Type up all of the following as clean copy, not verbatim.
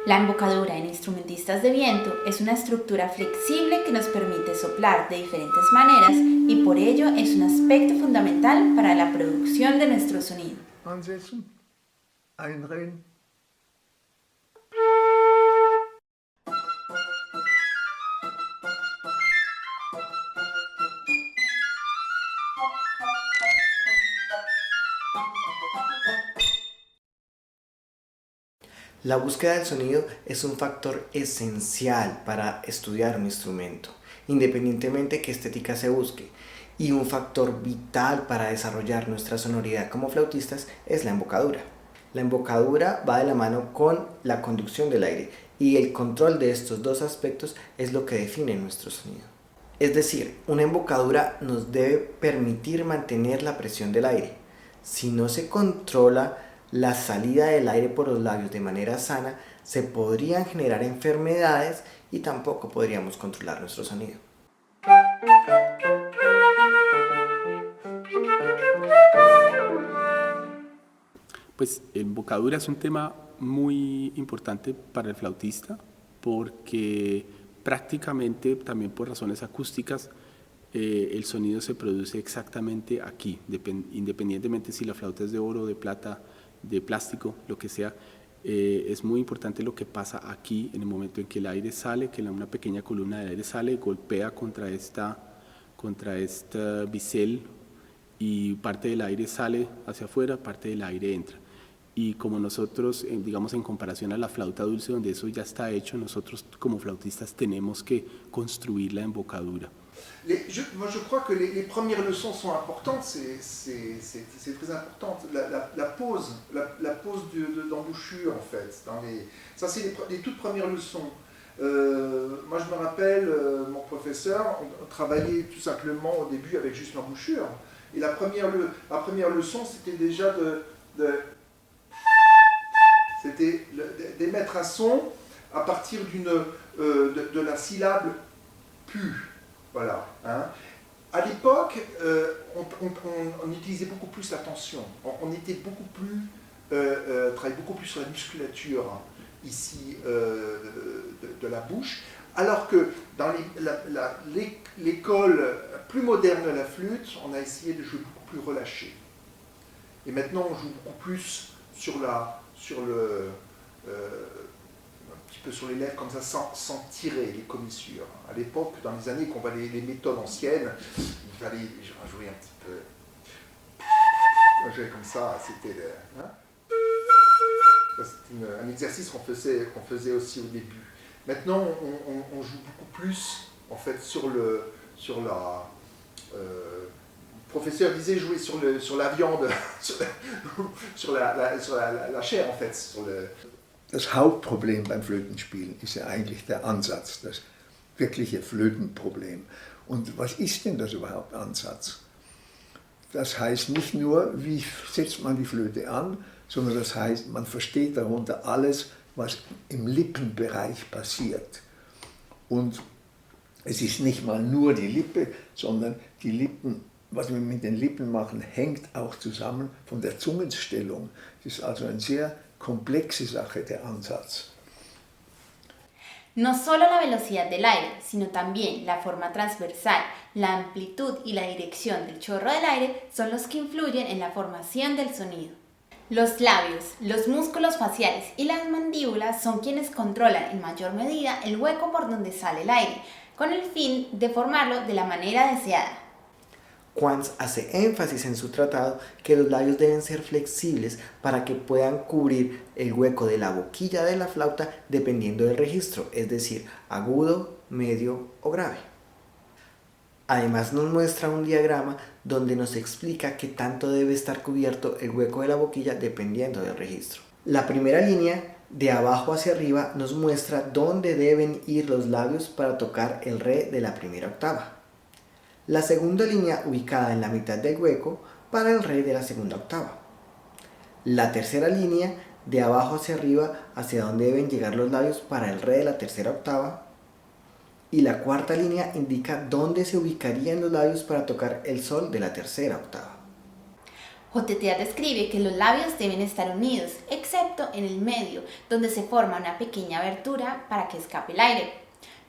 La embocadura en instrumentistas de viento es una estructura flexible que nos permite soplar de diferentes maneras y por ello es un aspecto fundamental para la producción de nuestro sonido. Ansetzen, einreden. La búsqueda del sonido es un factor esencial para estudiar un instrumento, independientemente de qué estética se busque, y un factor vital para desarrollar nuestra sonoridad como flautistas es la embocadura. La embocadura va de la mano con la conducción del aire y el control de estos dos aspectos es lo que define nuestro sonido. Es decir, una embocadura nos debe permitir mantener la presión del aire. Si no se controla la salida del aire por los labios de manera sana, se podrían generar enfermedades y tampoco podríamos controlar nuestro sonido. Pues embocadura es un tema muy importante para el flautista porque prácticamente también por razones acústicas el sonido se produce exactamente aquí, independientemente si la flauta es de oro, de plata, de plástico, lo que sea. Es muy importante lo que pasa aquí en el momento en que el aire sale, que una pequeña columna de aire sale, golpea contra esta bisel y parte del aire sale hacia afuera, parte del aire entra. Y como nosotros, digamos en comparación a la flauta dulce donde eso ya está hecho, nosotros como flautistas tenemos que construir la embocadura. Moi je crois que les premières leçons sont importantes, c'est très important. La pause, la pause d'embouchure en fait. Ça c'est les toutes premières leçons. Moi je me rappelle, mon professeur, on travaillait tout simplement au début avec juste l'embouchure. Et la première leçon c'était déjà d'émettre un son à partir de la syllabe pu. Voilà. Hein. À l'époque, on utilisait beaucoup plus la tension. On était beaucoup plus, travaillait beaucoup plus sur la musculature ici de la bouche, alors que dans l'école plus moderne de la flûte, on a essayé de jouer beaucoup plus relâché. Et maintenant, on joue beaucoup plus sur un petit peu sur les lèvres comme ça sans tirer les commissures. À l'époque, dans les années qu'on voit les méthodes anciennes, il fallait jouer un petit peu. Jouer comme ça, c'était un exercice qu'on faisait aussi au début. Maintenant, on joue beaucoup plus en fait sur la. Le professeur disait jouer sur la viande, sur la chair en fait. Das Hauptproblem beim Flötenspielen ist ja eigentlich der Ansatz, das wirkliche Flötenproblem. Und was ist denn das überhaupt, Ansatz? Das heißt nicht nur, wie setzt man die Flöte an, sondern das heißt, man versteht darunter alles, was im Lippenbereich passiert. Und es ist nicht mal nur die Lippe, sondern die Lippen, was wir mit den Lippen machen, hängt auch zusammen von der Zungenstellung. Das ist also eine sehr compleja sache de ansatz. No solo la velocidad del aire, sino también la forma transversal, la amplitud y la dirección del chorro del aire son los que influyen en la formación del sonido. Los labios, los músculos faciales y las mandíbulas son quienes controlan en mayor medida el hueco por donde sale el aire, con el fin de formarlo de la manera deseada. Quantz hace énfasis en su tratado que los labios deben ser flexibles para que puedan cubrir el hueco de la boquilla de la flauta dependiendo del registro, es decir, agudo, medio o grave. Además nos muestra un diagrama donde nos explica qué tanto debe estar cubierto el hueco de la boquilla dependiendo del registro. La primera línea, de abajo hacia arriba, nos muestra dónde deben ir los labios para tocar el re de la primera octava. La segunda línea ubicada en la mitad del hueco para el re de la segunda octava. La tercera línea de abajo hacia arriba hacia donde deben llegar los labios para el re de la tercera octava. Y la cuarta línea indica dónde se ubicarían los labios para tocar el sol de la tercera octava. JTA describe que los labios deben estar unidos, excepto en el medio, donde se forma una pequeña abertura para que escape el aire.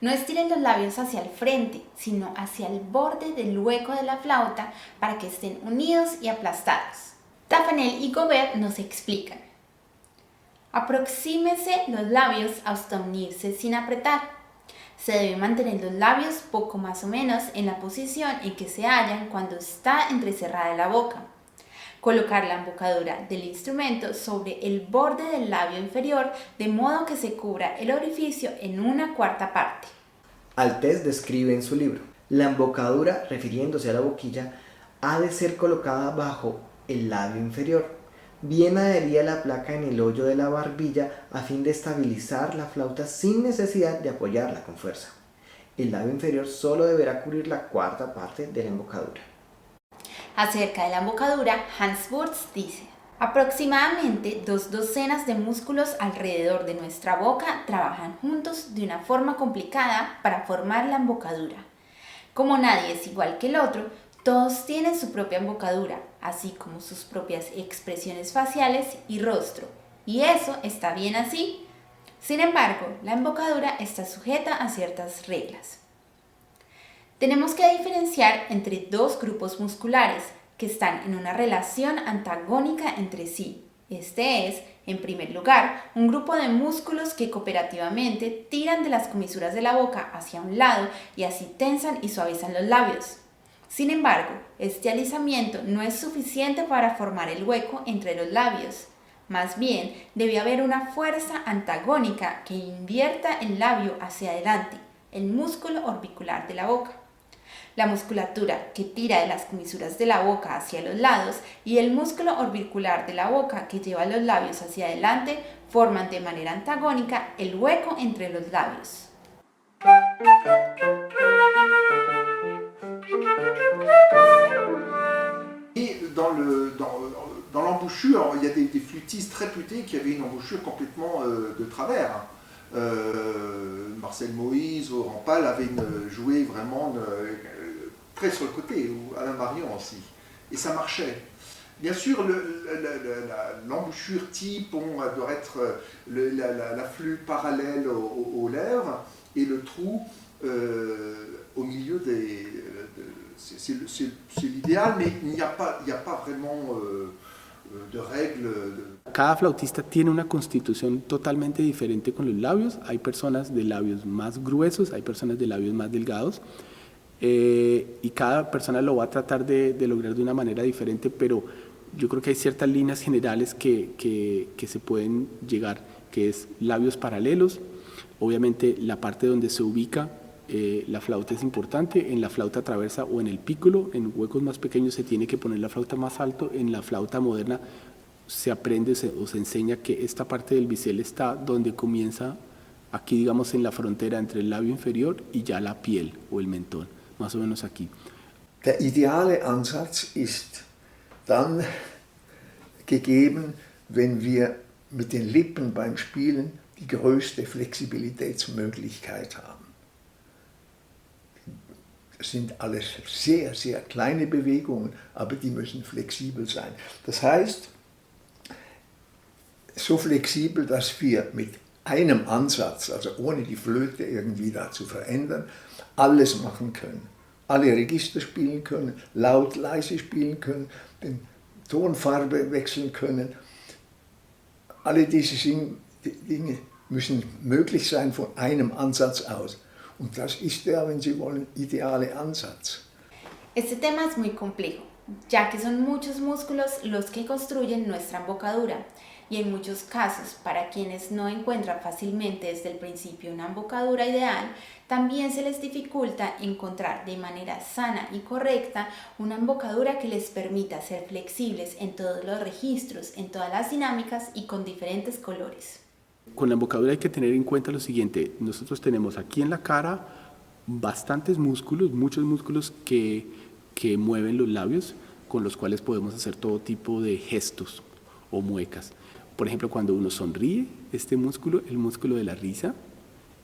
No estiren los labios hacia el frente, sino hacia el borde del hueco de la flauta para que estén unidos y aplastados. Tafanel y Gobert nos explican. Aproxímese los labios hasta unirse sin apretar. Se debe mantener los labios poco más o menos en la posición en que se hallan cuando está entrecerrada la boca. Colocar la embocadura del instrumento sobre el borde del labio inferior de modo que se cubra el orificio en 1/4 parte. Altés describe en su libro, la embocadura, refiriéndose a la boquilla, ha de ser colocada bajo el labio inferior, bien adherida la placa en el hoyo de la barbilla a fin de estabilizar la flauta sin necesidad de apoyarla con fuerza. El labio inferior solo deberá cubrir la 1/4 parte de la embocadura. Acerca de la embocadura, Hans Wurz dice, aproximadamente 2 docenas de músculos alrededor de nuestra boca trabajan juntos de una forma complicada para formar la embocadura. Como nadie es igual que el otro, todos tienen su propia embocadura, así como sus propias expresiones faciales y rostro, y eso está bien así. Sin embargo, la embocadura está sujeta a ciertas reglas. Tenemos que diferenciar entre 2 grupos musculares que están en una relación antagónica entre sí. Este es, en primer lugar, un grupo de músculos que cooperativamente tiran de las comisuras de la boca hacia un lado y así tensan y suavizan los labios. Sin embargo, este alisamiento no es suficiente para formar el hueco entre los labios. Más bien, debe haber una fuerza antagónica que invierta el labio hacia adelante, el músculo orbicular de la boca. La musculatura que tira de las comisuras de la boca hacia los lados y el músculo orbicular de la boca que lleva los labios hacia adelante forman de manera antagónica el hueco entre los labios. Et dans l'embouchure, il y a des flûtistes très réputés qui avaient une embouchure complètement de travers. Marcel Moïse ou Rampal avaient joué vraiment très sur le côté, ou Alain Marion aussi. Et ça marchait. Bien sûr, l'embouchure type doit être la flûte parallèle aux lèvres et le trou au milieu c'est l'idéal, mais il n'y a pas vraiment de règles. Cada flautista tiene una constitución totalmente diferente con los labios. Hay personas de labios más gruesos, hay personas de labios más delgados. Y cada persona lo va a tratar de lograr de una manera diferente, pero yo creo que hay ciertas líneas generales que se pueden llegar, que es labios paralelos. Obviamente la parte donde se ubica la flauta es importante. En la flauta traversa o en el pícolo, en huecos más pequeños se tiene que poner la flauta más alto. En la flauta moderna se aprende o se enseña que esta parte del bisel está donde comienza, aquí digamos en la frontera entre el labio inferior y ya la piel o el mentón, más o menos aquí. Der ideale Ansatz ist dann gegeben, wenn wir mit den Lippen beim Spielen die größte Flexibilitätsmöglichkeit haben. Das sind alles sehr, sehr kleine Bewegungen, aber die müssen flexibel sein. Das heißt, so flexibel, dass wir mit einem Ansatz, also ohne die Flöte irgendwie da zu verändern, alles machen können. Alle Register spielen können, laut, leise spielen können, den Tonfarbe wechseln können. Alle diese Dinge müssen möglich sein von einem Ansatz aus. Und das ist der, wenn Sie wollen, ideale Ansatz. Este tema es muy complejo, ya que son muchos músculos los que construyen nuestra embocadura, y en muchos casos, para quienes no encuentran fácilmente desde el principio una embocadura ideal, también se les dificulta encontrar de manera sana y correcta una embocadura que les permita ser flexibles en todos los registros, en todas las dinámicas y con diferentes colores. Con la embocadura hay que tener en cuenta lo siguiente: nosotros tenemos aquí en la cara bastantes músculos, muchos músculos que mueven los labios, con los cuales podemos hacer todo tipo de gestos o muecas. Por ejemplo, cuando uno sonríe, este músculo, el músculo de la risa,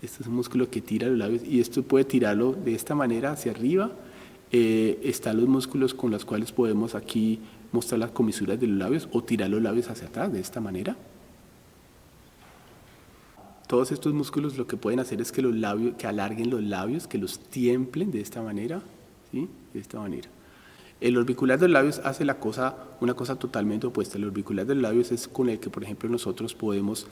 este es un músculo que tira los labios y esto puede tirarlo de esta manera hacia arriba. Están los músculos con los cuales podemos aquí mostrar las comisuras de los labios o tirar los labios hacia atrás de esta manera. Todos estos músculos lo que pueden hacer es que los labios, que alarguen los labios, que los tiemplen de esta manera, ¿sí? De esta manera. El orbicular de los labios hace una cosa totalmente opuesta. El orbicular de los labios es con el que, por ejemplo, nosotros podemos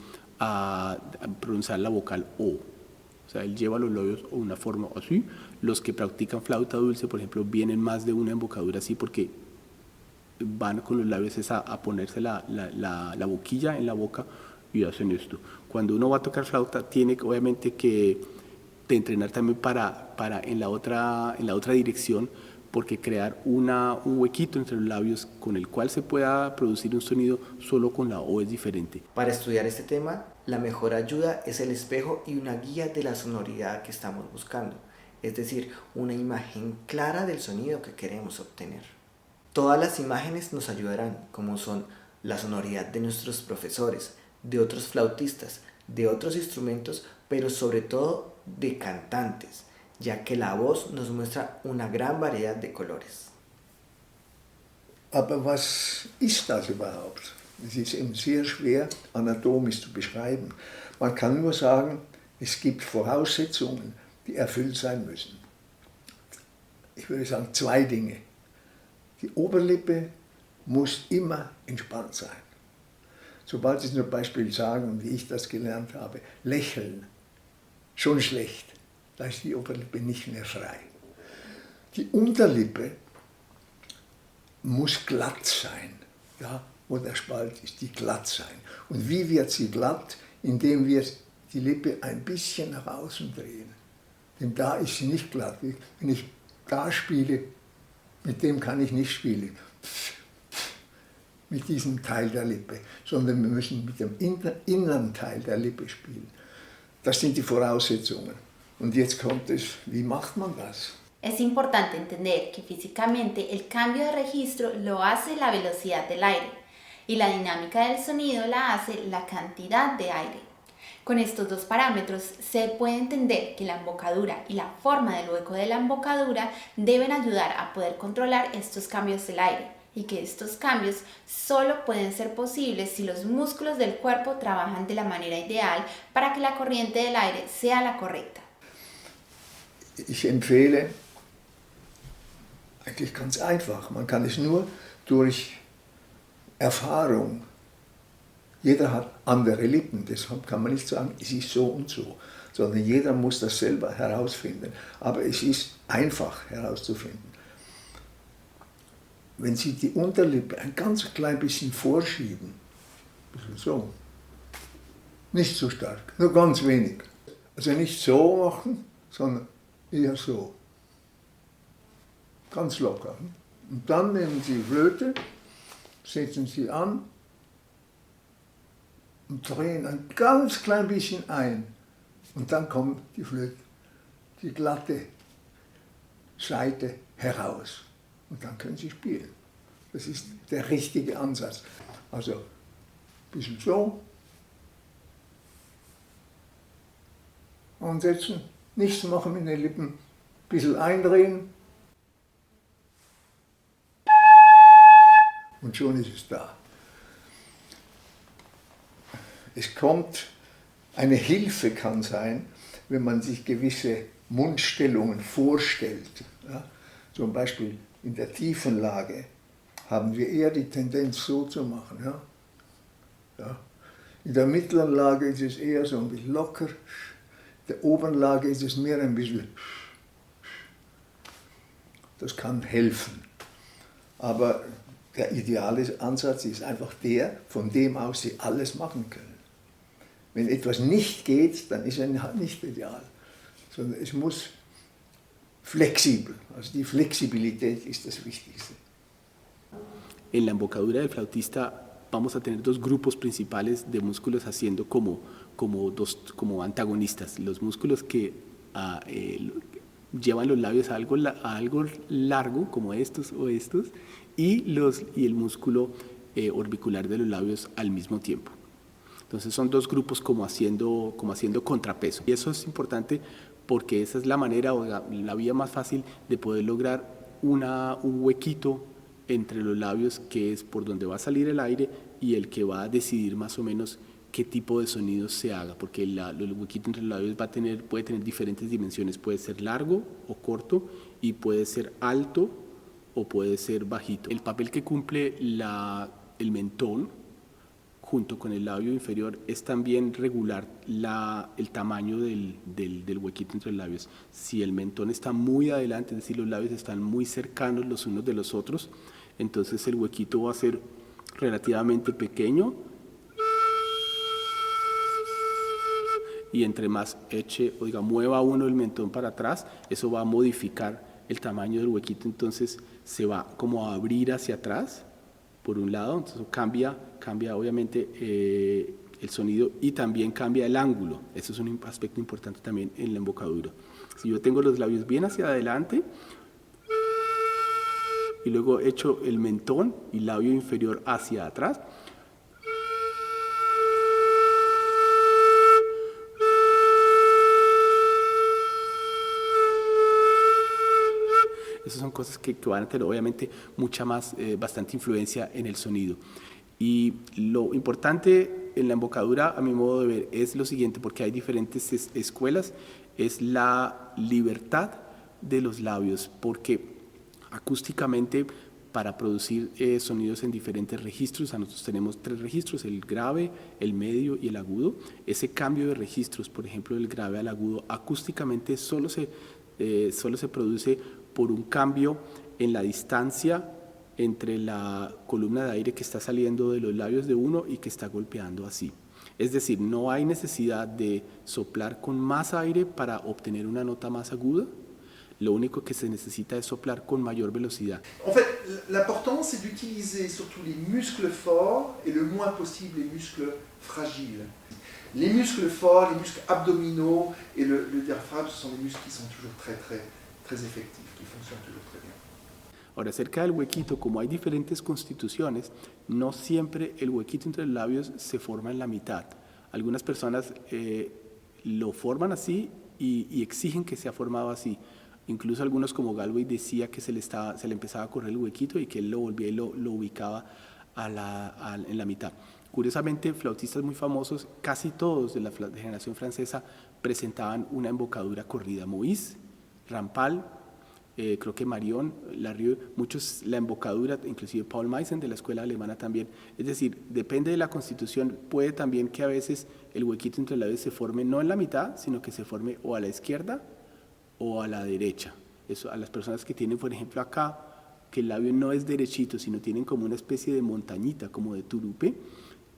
pronunciar la vocal O. O sea, él lleva los labios de una forma así. Los que practican flauta dulce, por ejemplo, vienen más de una embocadura así porque van con los labios a ponerse la boquilla en la boca y hacen esto. Cuando uno va a tocar flauta, tiene obviamente que entrenar también para en la otra dirección, porque crear un huequito entre los labios con el cual se pueda producir un sonido solo con la O es diferente. Para estudiar este tema, la mejor ayuda es el espejo y una guía de la sonoridad que estamos buscando, es decir, una imagen clara del sonido que queremos obtener. Todas las imágenes nos ayudarán, como son la sonoridad de nuestros profesores, de otros flautistas, de otros instrumentos, pero sobre todo de cantantes, ya que la voz nos muestra una gran variedad de colores. Aber was ist das überhaupt? Es ist eben sehr schwer anatomisch zu beschreiben. Man kann nur sagen, es gibt Voraussetzungen, die erfüllt sein müssen. Ich würde sagen 2 Dinge. Die Oberlippe muss immer entspannt sein. Sobald Sie zum Beispiel sagen, wie ich das gelernt habe, lächeln, schon schlecht, da ist die Oberlippe nicht mehr frei. Die Unterlippe muss glatt sein, ja, wo der Spalt ist, die glatt sein. Und wie wird sie glatt? Indem wir die Lippe ein bisschen nach außen drehen. Denn da ist sie nicht glatt. Wenn ich da spiele, mit dem kann ich nicht spielen. Mit diesem Teil der Lippe, sondern wir müssen mit dem inneren Teil der Lippe spielen. Das sind die Voraussetzungen. Und jetzt kommt es, wie macht man das? Es importante entender que físicamente el cambio de registro lo hace la velocidad del aire y la dinámica del sonido la hace la cantidad de aire. Con estos dos parámetros se puede entender que la embocadura y la forma del hueco de la embocadura deben ayudar a poder controlar estos cambios del aire, y que estos cambios solo pueden ser posibles si los músculos del cuerpo trabajan de la manera ideal para que la corriente del aire sea la correcta. Ich empfehle, eigentlich ganz einfach, man kann es nur durch Erfahrung, jeder hat andere Lippen, deshalb kann man nicht sagen, es ist so und so, sondern jeder muss das selber herausfinden, aber es ist einfach herauszufinden. Wenn Sie die Unterlippe ein ganz klein bisschen vorschieben, so, nicht so stark, nur ganz wenig. Also nicht so machen, sondern eher so. Ganz locker. Und dann nehmen Sie die Flöte, setzen sie an und drehen ein ganz klein bisschen ein. Und dann kommt die Flöte, die glatte Seite heraus. Und dann können Sie spielen. Das ist der richtige Ansatz. Also ein bisschen so. Ansetzen, nichts machen mit den Lippen, ein bisschen eindrehen. Und schon ist es da. Es kommt, eine Hilfe kann sein, wenn man sich gewisse Mundstellungen vorstellt. Ja? Zum Beispiel in der tiefen Lage haben wir eher die Tendenz so zu machen. Ja? Ja. In der mittleren Lage ist es eher so ein bisschen locker, in der oberen Lage ist es mehr ein bisschen. Das kann helfen. Aber der ideale Ansatz ist einfach der, von dem aus Sie alles machen können. Wenn etwas nicht geht, dann ist es nicht ideal, sondern es muss flexibel, also die Flexibilität ist das Wichtigste. En la embocadura del flautista vamos a tener 2 grupos principales de músculos haciendo como antagonistas. Los músculos que llevan los labios a algo largo, como estos o estos, y el músculo orbicular de los labios al mismo tiempo. Entonces son 2 grupos como haciendo contrapeso. Y eso es importante porque esa es la manera o la vía más fácil de poder lograr un huequito entre los labios, que es por donde va a salir el aire, y el que va a decidir más o menos qué tipo de sonido se haga, porque el huequito entre los labios puede tener diferentes dimensiones, puede ser largo o corto, y puede ser alto o puede ser bajito. El papel que cumple el mentón junto con el labio inferior es también regular el tamaño del huequito entre los labios. Si el mentón está muy adelante, es decir, los labios están muy cercanos los unos de los otros, entonces el huequito va a ser relativamente pequeño, y entre más mueva uno el mentón para atrás, eso va a modificar el tamaño del huequito, entonces se va como a abrir hacia atrás por un lado, entonces cambia obviamente el sonido, y también cambia el ángulo. Eso es un aspecto importante también en la embocadura. Si yo tengo los labios bien hacia adelante y luego echo el mentón y labio inferior hacia atrás, esas son cosas que van a tener obviamente bastante influencia en el sonido. Y lo importante en la embocadura, a mi modo de ver, es lo siguiente, porque hay diferentes escuelas, es la libertad de los labios, porque acústicamente, para producir sonidos en diferentes registros, nosotros tenemos 3 registros, el grave, el medio y el agudo. Ese cambio de registros, por ejemplo, del grave al agudo, acústicamente solo se produce por un cambio en la distancia entre la columna de aire que está saliendo de los labios de uno y que está golpeando así. Es decir, no hay necesidad de soplar con más aire para obtener una nota más aguda. Lo único que se necesita es soplar con mayor velocidad. En fait, l'important c'est d'utiliser surtout les muscles forts et le moins possible les muscles fragiles. Les muscles forts, les muscles abdominaux et le diaphragme, ce sont des muscles qui sont toujours très efectivos, qui fonctionnent toujours très bien. Ahora, acerca del huequito, como hay diferentes constituciones, no siempre el huequito entre los labios se forma en la mitad. Algunas personas lo forman así y exigen que sea formado así. Incluso algunos, como Galway, decía que se le empezaba a correr el huequito y que él lo volvía y lo ubicaba en la mitad. Curiosamente, flautistas muy famosos, casi todos de la generación francesa, presentaban una embocadura corrida. Moïse, Rampal, creo que Marion, Larrieux, muchos la embocadura, inclusive Paul Meissen de la escuela alemana también. Es decir, depende de la constitución, puede también que a veces el huequito entre los labios se forme no en la mitad, sino que se forme o a la izquierda o a la derecha. Eso, a las personas que tienen, por ejemplo, acá, que el labio no es derechito, sino tienen como una especie de montañita, como de turupe,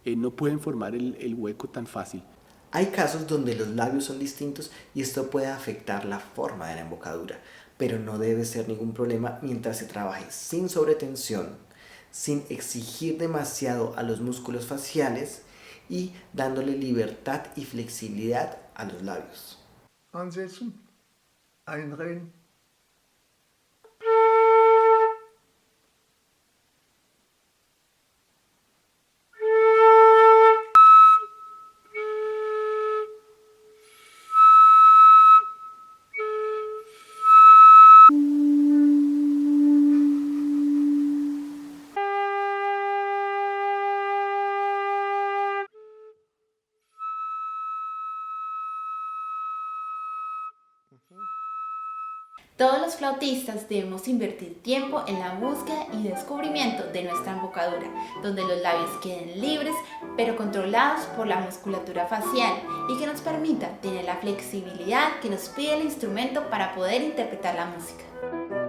no pueden formar el hueco tan fácil. Hay casos donde los labios son distintos y esto puede afectar la forma de la embocadura, pero no debe ser ningún problema mientras se trabaje sin sobretensión, sin exigir demasiado a los músculos faciales y dándole libertad y flexibilidad a los labios. Ansetzen, einreden. Todos los flautistas debemos invertir tiempo en la búsqueda y descubrimiento de nuestra embocadura, donde los labios queden libres pero controlados por la musculatura facial y que nos permita tener la flexibilidad que nos pide el instrumento para poder interpretar la música.